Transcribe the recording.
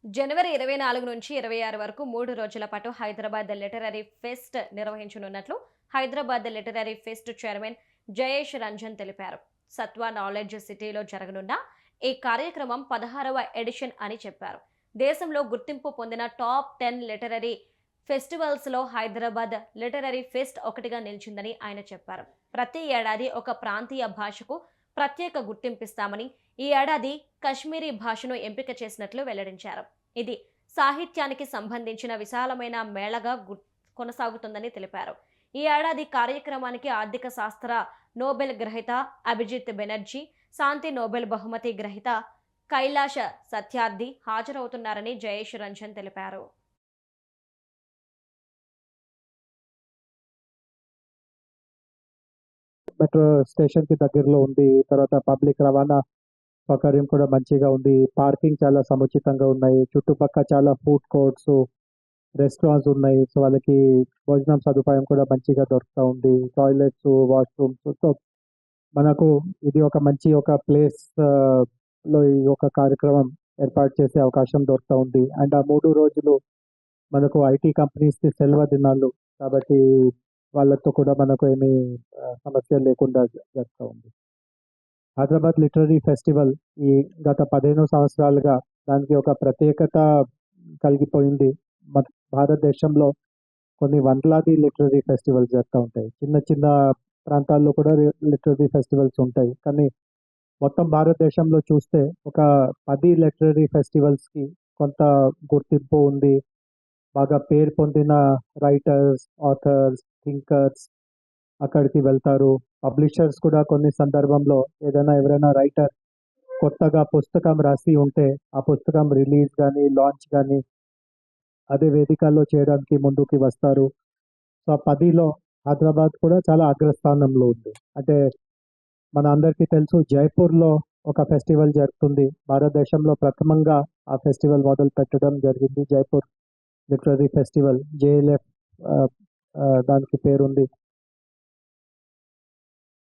జనవరి 24 నుంచి 26 వరకు 3 రోజుల పాటు హైదరాబాద్ లిటరరీ ఫెస్ట్ నిర్వహించనున్నట్లు Hyderabad literary pest chairman Jayesh Ranjan తెలిపారు. సత్వా నాలెడ్జ్ సిటీలో జరగనున్న ఈ కార్యక్రమం 16వ ఎడిషన్ అని చెప్పారు. దేశంలో గుర్తింపు పొందిన టాప్ 10 లిటరరీ ఫెస్టివల్స్లో హైదరాబాద్ లిటరరీ ఫెస్ట్ ఒకటిగా నిలిచిందని ఆయన చెప్పారు. ప్రతి ఏడాది ఒక ప్రాంతీయ భాషకు ప్రత్యేక గుర్తింపిస్తామని, ఈ ఏడాది కశ్మీరీ భాషను ఎంపిక చేసినట్లు వెల్లడించారు. ఇది సాహిత్యానికి సంబంధించిన విశాలమైన మేళగా కొనసాగుతుందని తెలిపారు. ఈ ఏడాది కార్యక్రమానికి ఆర్థిక శాస్త్ర నోబెల్ గ్రహీత అభిజిత్ బెనర్జీ, శాంతి నోబెల్ బహుమతి గ్రహీత కైలాష సత్యార్థి హాజరవుతున్నారని జయేష్ రంజన్ తెలిపారు. మెట్రో స్టేషన్‌కి దగ్గరలో ఉంది. తర్వాత పబ్లిక్ రవాణా సౌకర్యం కూడా మంచిగా ఉంది. పార్కింగ్ చాలా సముచితంగా ఉన్నాయి. చుట్టుపక్క చాలా ఫుడ్ కోర్ట్స్, రెస్టారెంట్స్ ఉన్నాయి. సో, వాళ్ళకి భోజనం సదుపాయం కూడా మంచిగా దొరుకుతా ఉంది. Toilets, washrooms. సో, మనకు ఇది ఒక మంచి ఒక ప్లేస్ లో ఈ ఒక కార్యక్రమం ఏర్పాటు చేసే అవకాశం దొరుకుతా ఉంది. అండ్ ఆ 3 రోజులు మనకు ఐటీ కంపెనీస్‌కి సెలవు దినాలు. కాబట్టి వాళ్ళతో కూడా మనకు ఏమీ సమస్య లేకుండా జరుగుతా ఉంది. హైదరాబాద్ లిటరరీ ఫెస్టివల్ ఈ గత 15 సంవత్సరాలుగా దానికి ఒక ప్రత్యేకత కలిగిపోయింది. మన భారతదేశంలో కొన్ని వందలాది లిటరరీ ఫెస్టివల్స్ జరుగుతా ఉంటాయి. చిన్న చిన్న ప్రాంతాల్లో కూడా లిటరరీ ఫెస్టివల్స్ ఉంటాయి. కానీ మొత్తం భారతదేశంలో చూస్తే ఒక 10 లిటరరీ ఫెస్టివల్స్‌కి కొంత గుర్తింపు ఉంది. బాగా పేరు పొందిన రైటర్స్, ఆథర్స్, థింకర్స్ అక్కడికి వెళ్తారు. పబ్లిషర్స్ కూడా కొన్ని సందర్భంలో ఎవరైనా రైటర్ కొత్తగా పుస్తకం రాసి ఉంటే, ఆ పుస్తకం రిలీజ్ గానీ, లాంచ్ గానీ అదే వేదికల్లో చేయడానికి ముందుకి వస్తారు. సో, ఆ 10లో హైదరాబాద్ కూడా చాలా అగ్రస్థానంలో ఉంది. అంటే మన అందరికీ తెలుసు జైపూర్‌లో ఒక ఫెస్టివల్ జరుగుతుంది. భారతదేశంలో ప్రథమంగా ఆ ఫెస్టివల్ మొదలుపెట్టడం జరిగింది. జైపూర్ లిటరరీ ఫెస్టివల్ జేఎల్ఎఫ్ దానికి పేరుంది.